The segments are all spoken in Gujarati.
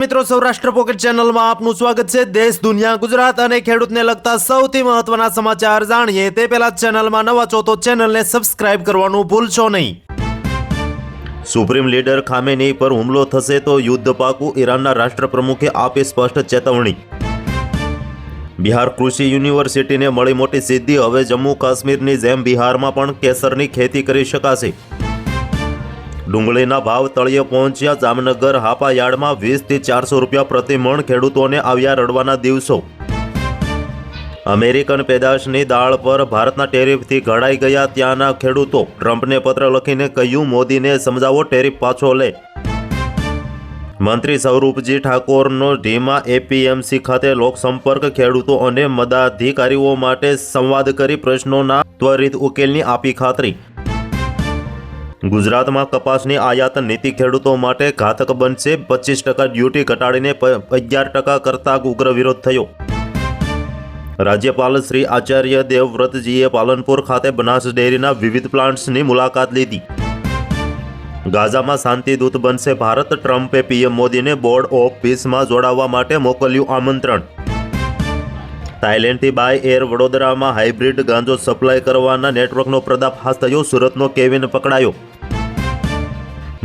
મિત્રો સૌરાષ્ટ્ર પોકેટ ચેનલમાં આપનું સ્વાગત છે। દેશ દુનિયા ગુજરાત અને ખેડૂતને લગતા સૌથી મહત્વના સમાચાર જાણીએ તે પહેલા ચેનલમાં નવા છો તો ચેનલને સબસ્ક્રાઇબ કરવાનું ભૂલશો નહીં। સુપ્રીમ લીડર ખામેની પર હુમલો થશે તો યુદ્ધ પાકું, ઈરાનના રાષ્ટ્રપ્રમુખે આપી સ્પષ્ટ ચેતવણી। બિહાર કૃષિ યુનિવર્સિટીને મળી મોટી સિદ્ધિ, હવે જમ્મુ કાશ્મીરની જેમ બિહારમાં પણ કેસરની ખેતી કરી શકાશે। ડુંગળીના ભાવ તળિયે પહોંચ્યા, જામનગર હાપા યાર્ડમાં 20 થી 400 રૂપિયા પ્રતિ મણ, ખેડૂતોને આવ્યા રડવાના દિવસો। અમેરિકન પેદાશની દાળ પર ભારતના ટેરિફથી ઘડાઈ ગયા ત્યાંના ખેડૂતો, ટ્રમ્પને પત્ર લખીને કહ્યું મોદીને સમજાવો ટેરિફ પાછો લે। મંત્રી સ્વરૂપજી ઠાકોરનો ઢીમા, એપીએમસી ખાતે લોકસંપર્ક, ખેડૂતો અને મદાધિકારીઓ માટે સંવાદ કરી પ્રશ્નોના ત્વરિત ઉકેલની આપી ખાતરી। ગુજરાતમાં કપાસની આયાત નીતિ ખેડૂતો માટે ઘાતક બનશે, 25% ડ્યુટી ઘટાડીને 11% કરતા ઉગ્ર વિરોધ થયો। રાજ્યપાલ શ્રી આચાર્ય દેવવ્રતજીએ પાલનપુર ખાતે બનાસ ડેરીના વિવિધ પ્લાન્ટ્સની મુલાકાત લીધી। ગાઝામાં શાંતિદૂત બનશે ભારત, ટ્રમ્પે પીએમ મોદીને બોર્ડ ઓફ પીસમાં જોડાવા માટે મોકલ્યું આમંત્રણ। થાઇલેન્ડથી બાય એર વડોદરામાં હાઇબ્રિડ ગાંજો સપ્લાય કરવાના નેટવર્કનો પર્દાફાશ થયો, સુરતનો કેવિન પકડાયો।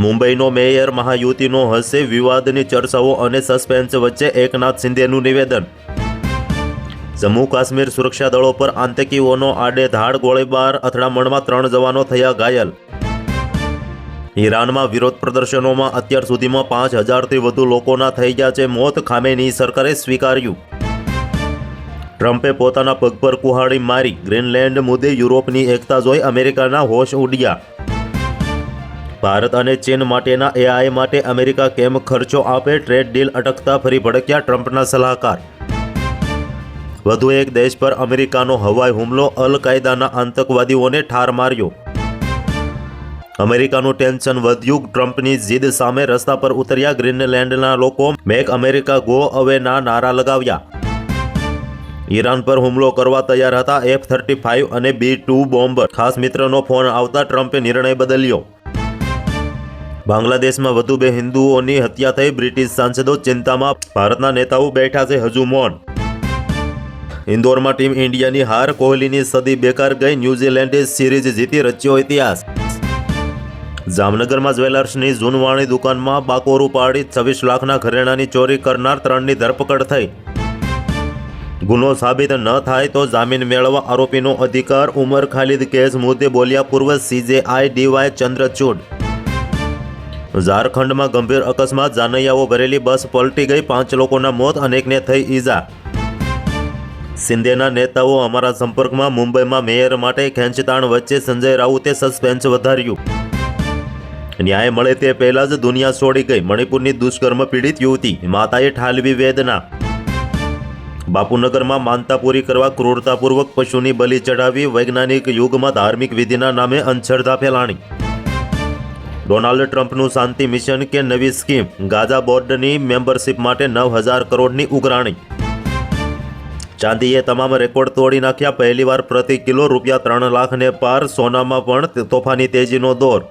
મુંબઈનો મેયર મહાયુતિનો હશે, વિવાદની ચર્ચાઓ અને સસ્પેન્સ વચ્ચે એકનાથ શિંદેનું નિવેદન। જમ્મુ કાશ્મીર સુરક્ષા દળો પર આતંકીઓનો આડેધાડ ગોળીબાર, અથડામણમાં 3 જવાનો થયા ઘાયલ। ઈરાનમાં વિરોધ પ્રદર્શનોમાં અત્યાર સુધીમાં 5000થી વધુ લોકોના થઈ ગયા છે મોત, ખામેની સરકારે સ્વીકાર્યું। ટ્રમ્પે પોતાના પગ પર કુહાડી મારી, ગ્રીનલેન્ડ મુદ્દે યુરોપની એકતા જોઈ અમેરિકાના હોશ ઉડ્યા। ભારત અને ચીન માટેના એઆઈ માટે અમેરિકા કેમ ખર્ચો આપે, ટ્રેડ ડીલ અટકતા ફરી ભડક્યા ટ્રમ્પના સલાહકાર। વધુ એક દેશ પર અમેરિકાનો હવાઈ હુમલો, અલ કાયદાના આતંકવાદીઓને ઠાર માર્યો। અમેરિકાનું ટેન્શન વધ્યું, ટ્રમ્પની જીદ સામે રસ્તા પર ઉતર્યા ગ્રીનલેન્ડના લોકો, મેક અમેરિકા ગો અવેના નારા લગાવ્યા। ઈરાન પર હુમલો કરવા તૈયાર હતા F-35 અને B-2 બોમ્બર, ખાસ મિત્રનો ફોન આવતા ટ્રમ્પે નિર્ણય બદલ્યો। બાંગ્લાદેશમાં વધુ 2 હિન્દુઓની હત્યા થઈ, બ્રિટિશ સાંસદો ચિંતામાં, ભારતના નેતાઓ બેઠા છે હજુ મૌન। ઇન્દોરમાં ટીમ ઇન્ડિયાની હાર, કોહલીની સદી બેકાર ગઈ, ન્યૂઝીલેન્ડે સિરીઝ જીતી, રચ્યો ઇતિહાસ। જામનગરમાં જ્વેલર્સની જૂનવાણી દુકાનમાં બાકોરું પાડી 26 લાખના ઘરેણાની ચોરી કરનાર 3ની ધરપકડ થઈ। ગુનો સાબિત ન થાય તો જામીન મેળવવા આરોપીનો અધિકાર, ઉમર ખાલિદ કેસ મુદ્દે બોલ્યા પૂર્વ CJI DY ચંદ્રચૂડ। ઝારખંડમાં ગંભીર અકસ્માત, જાનૈયાઓ ભરેલી બસ પલટી ગઈ, 5 લોકોના મોત, અનેકને થઈ ઈજા। શિંદેના નેતાઓ અમારા સંપર્કમાં, મુંબઈમાં મેયર માટે ખેંચતાણ વચ્ચે સંજય રાઉતે સસ્પેન્સ વધાર્યું। ન્યાય મળે તે પહેલા જ દુનિયા છોડી ગઈ, મણિપુરની દુષ્કર્મ પીડિત યુવતી, માતાએ ઠાલવી વેદના। બાપુનગરમાં માનતા પૂરી કરવા ક્રૂરતાપૂર્વક પશુની બલિ ચઢાવી, વૈજ્ઞાનિક યુગમાં ધાર્મિક વિધિના નામે અંધશ્રદ્ધા ફેલાણી। ડોનાલ્ડ ટ્રમ્પનું શાંતિ મિશન કે નવી સ્કીમ, ગાઝા બોર્ડની મેમ્બરશિપ માટે 9000 કરોડની ઉઘરાણી। ચાંદીએ તમામ રેકોર્ડ તોડી નાખ્યા, પહેલીવાર પ્રતિ કિલો રૂપિયા 3 લાખને પાર, સોનામાં પણ તોફાની તેજીનો દોર।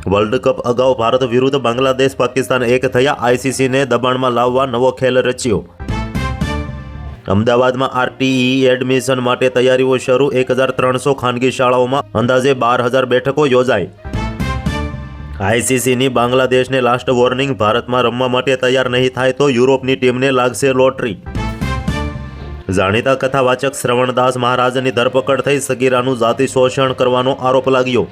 વર્લ્ડ કપ અગાઉ ભારત વિરુદ્ધ બાંગ્લાદેશ પાકિસ્તાન એક થયા, ICCને દબાણમાં લાવવા નવો ખેલ રચ્યો। અમદાવાદમાં RTE એડમિશન માટે તૈયારીઓ શરૂ, 1300 ખાનગી શાળાઓમાં અંદાજે 12000 બેઠકો યોજાઈ। ICCની બાંગ્લાદેશને લાસ્ટ વોર્નિંગ, ભારતમાં રમવા માટે તૈયાર નહીં થાય તો યુરોપની ટીમને લાગશે લોટરી। જાણીતા કથાવાચક શ્રવણદાસ મહારાજની ધરપકડ થઈ, સગીરાનું જાતિ શોષણ કરવાનો આરોપ લાગ્યો।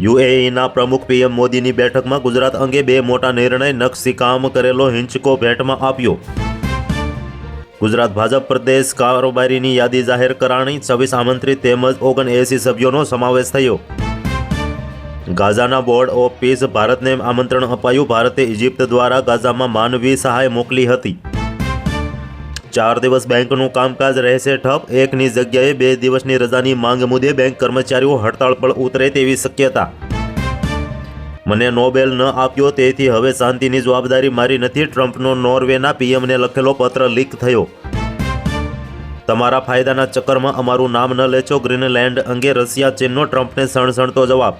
UAEના પ્રમુખ PM મોદીની બેઠકમાં ગુજરાત અંગે 2 મોટા નિર્ણય, નકશીકામ કરેલો હિંચકો ભેટમાં આપ્યો। ગુજરાત ભાજપ પ્રદેશ કારોબારીની યાદી જાહેર કરાણી, 26 આમંત્રિત તેમજ 79 સભ્યોનો સમાવેશ થયો। ગાઝાના બોર્ડ ઓફ પીસ, ભારતને આમંત્રણ અપાયું, ભારતે ઇજિપ્ત દ્વારા ગાઝામાં માનવી સહાય મોકલી હતી। 4 દિવસ બેંકનું કામકાજ રહેશે ઠપ, 1ની જગ્યાએ 2 દિવસની રજાની માંગ મુદ્દે બેંક કર્મચારીઓ હડતાળ પર ઉતરે તેવી શક્યતા। મને નોબેલ ન આપ્યો તેથી હવે શાંતિની જવાબદારી મારી નથી, ટ્રમ્પનો નોર્વેના PMને લખેલો પત્ર લીક થયો। તમારા ફાયદાના ચક્કરમાં અમારું નામ ન લેશો, ગ્રીનલેન્ડ અંગે રશિયા ચીનનો ટ્રમ્પને સણસણતો જવાબ।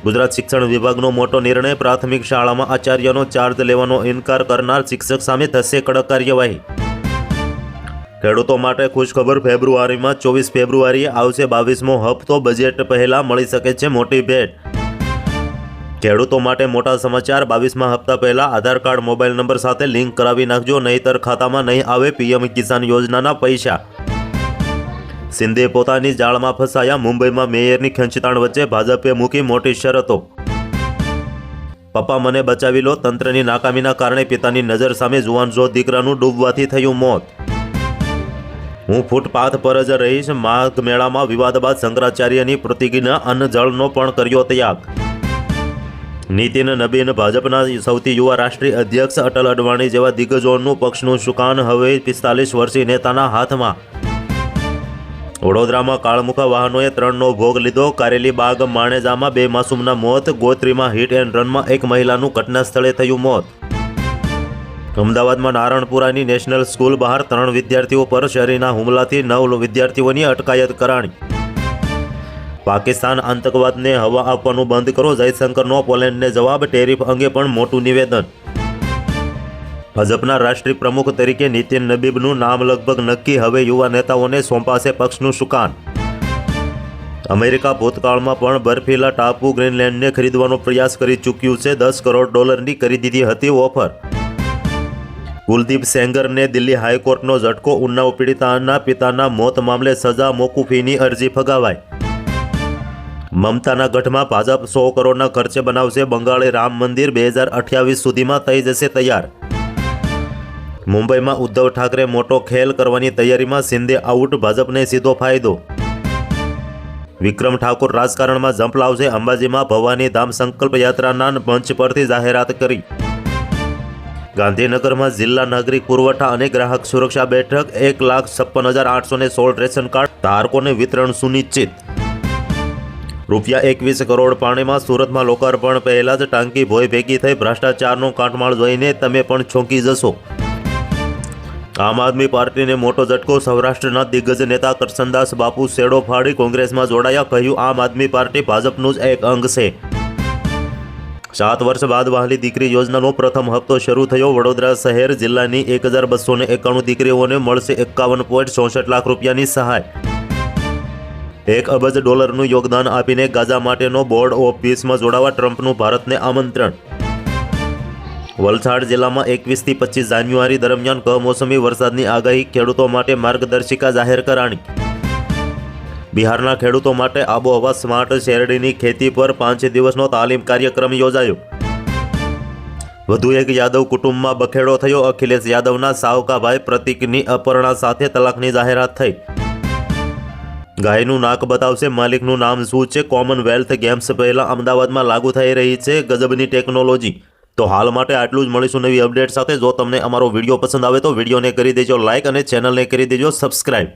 ગુજરાત શિક્ષણ વિભાગનો મોટો નિર્ણય, પ્રાથમિક શાળામાં આચાર્યનો ચાર્જ લેવાનો ઇનકાર કરનાર શિક્ષક સામે થશે કડક કાર્યવાહી. ખેડૂતો માટે ખુશખબર, ફેબ્રુઆરીમાં 24 ફેબ્રુઆરીએ આવશે 22મો હપ્તો, બજેટ પહેલા મળી શકે છે મોટી ભેટ. ખેડૂતો માટે મોટા સમાચાર, 22મા હપ્તા પહેલા આધાર કાર્ડ મોબાઈલ નંબર સાથે લિંક કરાવી નાખજો, નહીંતર ખાતામાં નહીં આવે પીએમ કિસાન યોજનાના પૈસા. શિંદે પોતાની જાળમાં ફસાયા, મુંબઈમાં મેયરની ખેંચતાણ વચ્ચે ભાજપે મૂકી મોટી શરતો. પપ્પા મને બચાવી લો, તંત્રની નાકામીના કારણે પિતાની નજર સામે જુવાનજો દીકરાનું ડૂબવાથી થયું મોત. હું ફૂટપાથ પર જ રહીશ, માઘ મેળામાં વિવાદ બાદ શંકરાચાર્યની પ્રતિજ્ઞા, અન્ન જળનો પણ કર્યો ત્યાગ. નીતિન નબીન ભાજપના સૌથી યુવા રાષ્ટ્રીય અધ્યક્ષ અટલ અડવાણી જેવા દિગ્ગજોનું પક્ષનું સુકાન હવે 45 વર્ષીય નેતાના હાથમાં. વડોદરામાં કાળમુખા વાહનોએ 3નો ભોગ લીધો, કારેલી બાગ માણેજામાં 2 માસૂમના મોત, ગોત્રીમાં હિટ એન્ડ રનમાં એક મહિલાનું ઘટના સ્થળે થયું મોત. અમદાવાદમાં નારણપુરાની નેશનલ સ્કૂલ બહાર 3 વિદ્યાર્થીઓ પર શરીરના હુમલાથી 9 વિદ્યાર્થીઓની અટકાયત કરાણી. પાકિસ્તાન આતંકવાદને હવા આપવાનું બંધ કરો, જયશંકરનો પોલેન્ડને જવાબ, ટેરિફ અંગે પણ મોટું નિવેદન. ભાજપના રાષ્ટ્રીય પ્રમુખ તરીકે નીતિન નબીબનું નામ લગભગ નક્કી, હવે યુવા નેતાઓને સોંપાશે પક્ષનું સુકાન. અમેરિકા ભૂતકાળમાં પણ બર્ફીલા ટાપુ ગ્રીનલેન્ડને ખરીદવાનો પ્રયાસ કરી ચૂક્યું છે, $10 કરોડ કરી દીધી હતી ઓફર. કુલદીપ સેંગરને દિલ્હી હાઈકોર્ટનો ઝટકો, ઉન્નાવ પીડિતાના પિતાના મોત મામલે સજા મોકૂફીની અરજી ફગાવાઈ. મમતાના ગઢમાં ભાજપ 100 કરોડના ખર્ચે બનાવશે બંગાળી રામ મંદિર, 2028 સુધીમાં થઈ જશે તૈયાર. મુંબઈમાં ઉદ્ધવ ઠાકરે મોટો ખેલ કરવાની તૈયારીમાં, શિંદે આઉટ, ભાજપને સીધો ફાયદો. વિક્રમ ઠાકુર રાજકારણમાં ઝંપલાવશે, અંબાજીમાં ભવાની ધામ સંકલ્પ યાત્રાના મંચ પરથી જાહેરાત કરી. ગાંધીનગરમાં જિલ્લા નાગરિક પુરવઠા અને ગ્રાહક સુરક્ષા બેઠક, 1,56,816 રેશન કાર્ડ ધારકોને વિતરણ સુનિશ્ચિત. ₹21 કરોડ પાણીમાં, સુરતમાં લોકાર્પણ પહેલા જ ટાંકી ભોય ભેગી થઈ, ભ્રષ્ટાચારનો કાટમાળ જોઈને તમે પણ ચોંકી જશો. આમ આદમી પાર્ટીને મોટો ઝટકો, સૌરાષ્ટ્રના દિગ્ગજ નેતા કરશનદાસ બાપુ શેડો ફાડી કોંગ્રેસમાં જોડાયા, કહ્યું આમ આદમી પાર્ટી ભાજપનું જ એક અંગ છે. 7 વર્ષ બાદ વહાલી દીકરી યોજનાનો પ્રથમ હપ્તો શરૂ થયો, વડોદરા શહેર જિલ્લાની 1291 દીકરીઓને મળશે ₹51.64 લાખ સહાય. $1 અબજ યોગદાન આપીને ગાઝા માટેનો બોર્ડ ઓફ પીસમાં જોડાવા ટ્રમ્પનું ભારતને આમંત્રણ. વલસાડ જિલ્લામાં 21 થી 25 જાન્યુઆરી દરમિયાન કમોસમી વરસાદની આગાહી, ખેડૂતો માટે માર્ગદર્શિકા જાહેર કરાણી. બિહારના ખેડૂતો માટે આબોહવા સ્માર્ટ શેરડીની ખેતી પર 5 દિવસનો તાલીમ કાર્યક્રમ યોજાયો. વધુ એક યાદવ કુટુંબમાં બખેડો થયો, અખિલેશ યાદવના સાવકાભાઈ પ્રતિકની અપર્ણા સાથે તલાકની જાહેરાત થઈ. ગાયનું નાક બતાવશે માલિકનું નામ શું છે, કોમનવેલ્થ ગેમ્સ પહેલા અમદાવાદમાં લાગુ થઈ રહી છે ગજબની ટેકનોલોજી. તો હાલ માટે આટલું જ, મળીશું નવી અપડેટ સાથે. જો તમને અમારો વિડીયો પસંદ આવે તો વિડીયોને કરી દેજો લાઇક અને ચેનલને કરી દેજો સબસ્ક્રાઇબ.